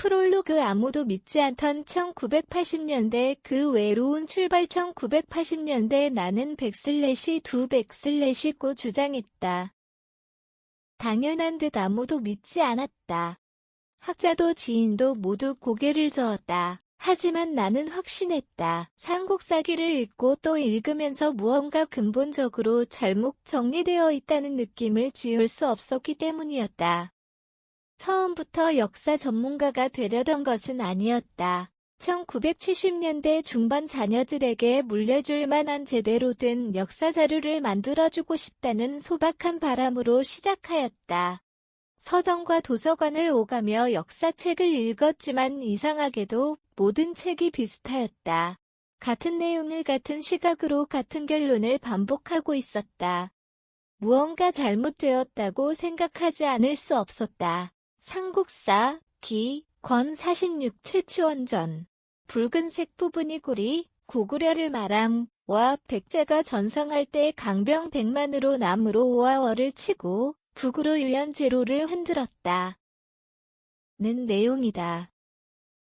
프롤로그 아무도 믿지 않던 1980년대 그 외로운 출발 1980년대 나는 백/2고 주장했다. 당연한 듯 아무도 믿지 않았다. 학자도 지인도 모두 고개를 저었다. 하지만 나는 확신했다. 삼국사기를 읽고 또 읽으면서 무언가 근본적으로 잘못 정리되어 있다는 느낌을 지울 수 없었기 때문이었다. 처음부터 역사 전문가가 되려던 것은 아니었다. 1970년대 중반 자녀들에게 물려줄 만한 제대로 된 역사 자료를 만들어주고 싶다는 소박한 바람으로 시작하였다. 서점과 도서관을 오가며 역사책을 읽었지만 이상하게도 모든 책이 비슷하였다. 같은 내용을 같은 시각으로 같은 결론을 반복하고 있었다. 무언가 잘못되었다고 생각하지 않을 수 없었다. 삼국사, 기, 권 46 최치원전. 붉은색 부분이 고구려를 말함. 와 백제가 전성할 때 강병 100만으로 남으로 오와 월을 치고 북으로 유연제로를 흔들었다. 는 내용이다.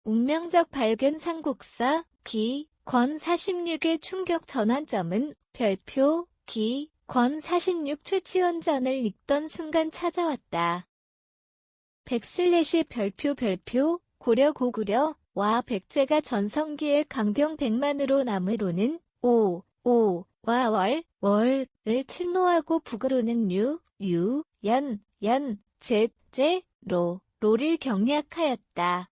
운명적 발견 삼국사, 기, 권 46의 충격 전환점은 별표, 기, 권 46 최치원전을 읽던 순간 찾아왔다. 백/별표 고구려, 와 백제가 전성기에 강병 100만으로 남으로는 와 월을 침노하고 북으로는 로를 경략하였다.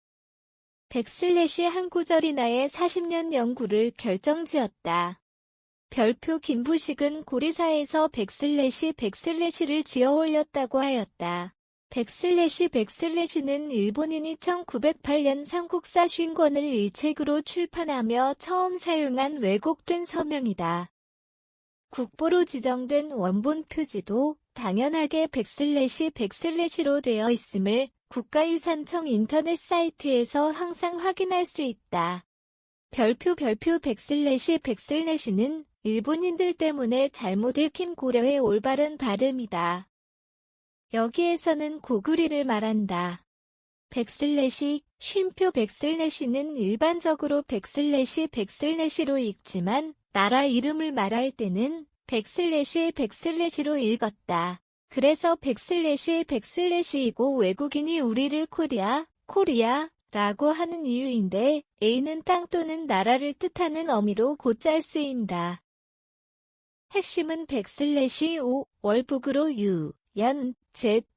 백/한 구절이 나의 40년 연구를 결정지었다. 별표 김부식은 고리사에서 백/를 지어 올렸다고 하였다. 백/는 일본인이 1908년 삼국사 50권을 일책으로 출판하며 처음 사용한 왜곡된 서명이다. 국보로 지정된 원본 표지도 당연하게 백/로 되어 있음을 국가유산청 인터넷 사이트에서 항상 확인할 수 있다. 별표 백/는 일본인들 때문에 잘못 읽힌 고려의 올바른 발음이다. 여기에서는 고구리를 말한다. 백슬래시, 쉼표 백/는 일반적으로 백/로 읽지만 나라 이름을 말할 때는 백/로 읽었다. 그래서 백/이고 외국인이 우리를 코리아라고 하는 이유인데 A는 땅 또는 나라를 뜻하는 어미로 곧잘 쓰인다. 핵심은 백/5 월북으로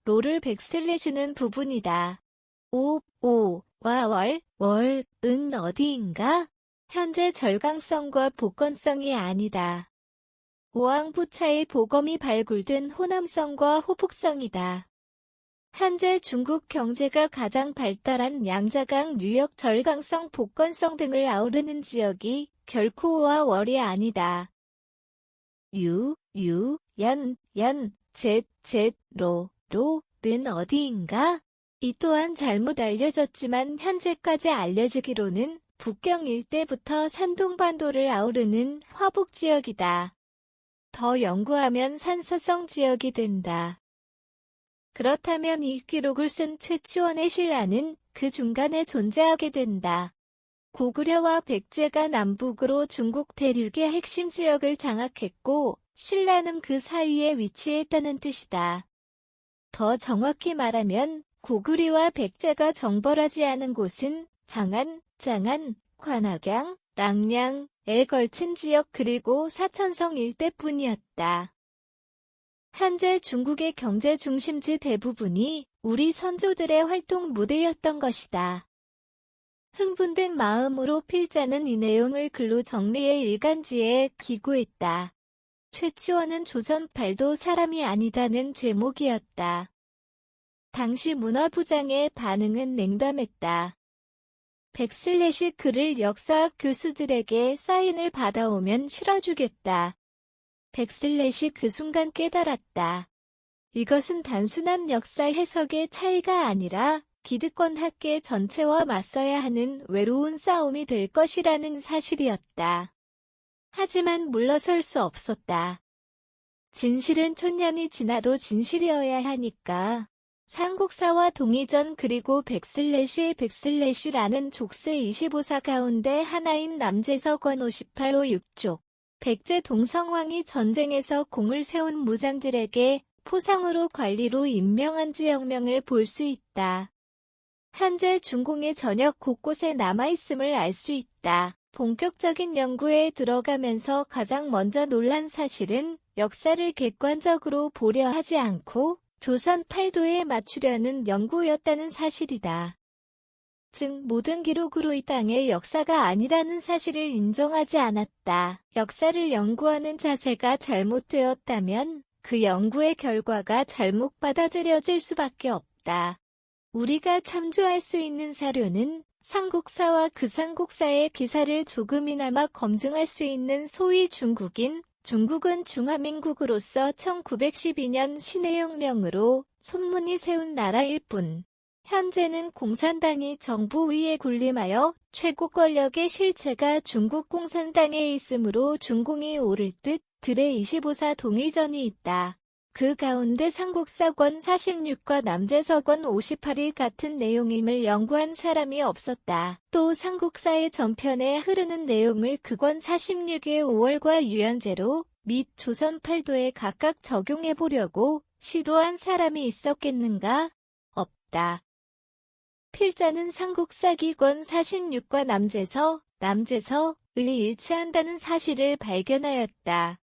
로를 백/는 부분이다. 와 월은 어디인가? 현재 절강성과 복건성이 아니다. 오왕부차의 보검이 발굴된 호남성과 호북성이다. 현재 중국 경제가 가장 발달한 양자강, 뉴역, 절강성, 복건성 등을 아우르는 지역이 결코 오와 월이 아니다. 로는 어디인가? 이 또한 잘못 알려졌지만 현재까지 알려지기로는 북경 일대부터 산동반도를 아우르는 화북지역이다. 더 연구하면 산서성 지역이 된다. 그렇다면 이 기록을 쓴 최치원의 신라는 그 중간에 존재하게 된다. 고구려와 백제가 남북으로 중국 대륙의 핵심 지역을 장악했고 신라는 그 사이에 위치했다는 뜻이다. 더 정확히 말하면 고구려와 백제가 정벌하지 않은 곳은 장안, 관악양, 랑량에 걸친 지역 그리고 사천성 일대뿐이었다. 현재 중국의 경제 중심지 대부분이 우리 선조들의 활동 무대였던 것이다. 흥분된 마음으로 필자는 이 내용을 글로 정리해 일간지에 기고했다. 최치원은 조선팔도 사람이 아니다는 제목이었다. 당시 문화부장의 반응은 냉담했다. 백/ 그를 역사학 교수들에게 사인을 받아오면 실어주겠다. 백/ 그 순간 깨달았다. 이것은 단순한 역사 해석의 차이가 아니라 기득권 학계 전체와 맞서야 하는 외로운 싸움이 될 것이라는 사실이었다. 하지만 물러설 수 없었다. 진실은 천년이 지나도 진실이어야 하니까. 삼국사와 동의전 그리고 백슬래시라는 족쇄 25사 가운데 하나인 남제서권 58호 6족. 백제 동성왕이 전쟁에서 공을 세운 무장들에게 포상으로 관리로 임명한 지역명을 볼 수 있다. 현재 중공의 전역 곳곳에 남아있음을 알 수 있다. 본격적인 연구에 들어가면서 가장 먼저 놀란 사실은 역사를 객관적으로 보려 하지 않고 조선 팔도에 맞추려는 연구였다는 사실이다. 즉 모든 기록으로 이 땅의 역사가 아니라는 사실을 인정하지 않았다. 역사를 연구하는 자세가 잘못되었다면 그 연구의 결과가 잘못 받아들여질 수밖에 없다. 우리가 참조할 수 있는 사료는 삼국사와 그 삼국사의 기사를 조금이나마 검증할 수 있는 소위 중국은 중화민국으로서 1912년 신해혁명으로 손문이 세운 나라일 뿐, 현재는 공산당이 정부 위에 군림하여 최고 권력의 실체가 중국 공산당에 있으므로 중공이 오를 듯 들의 25사 동의전이 있다. 그 가운데 삼국사권 46과 남제서권 58이 같은 내용임을 연구한 사람이 없었다. 또 삼국사의 전편에 흐르는 내용을 그권 46의 5월과 유연제로 및 조선 팔도에 각각 적용해보려고 시도한 사람이 있었겠는가? 없다. 필자는 삼국사기권 46과 남제서의 일치한다는 사실을 발견하였다.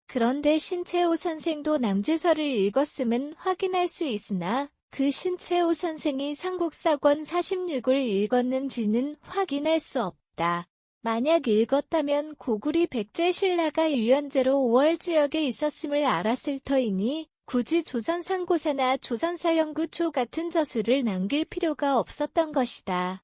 그런데 신채호 선생도 남제서를 읽었음은 확인할 수 있으나 그 신채호 선생이 삼국사권 46을 읽었는지는 확인할 수 없다. 만약 읽었다면 고구리 백제 신라가 유연제로 5월 지역에 있었음을 알았을 터이니 굳이 조선상고사나 조선사연구초 같은 저술을 남길 필요가 없었던 것이다.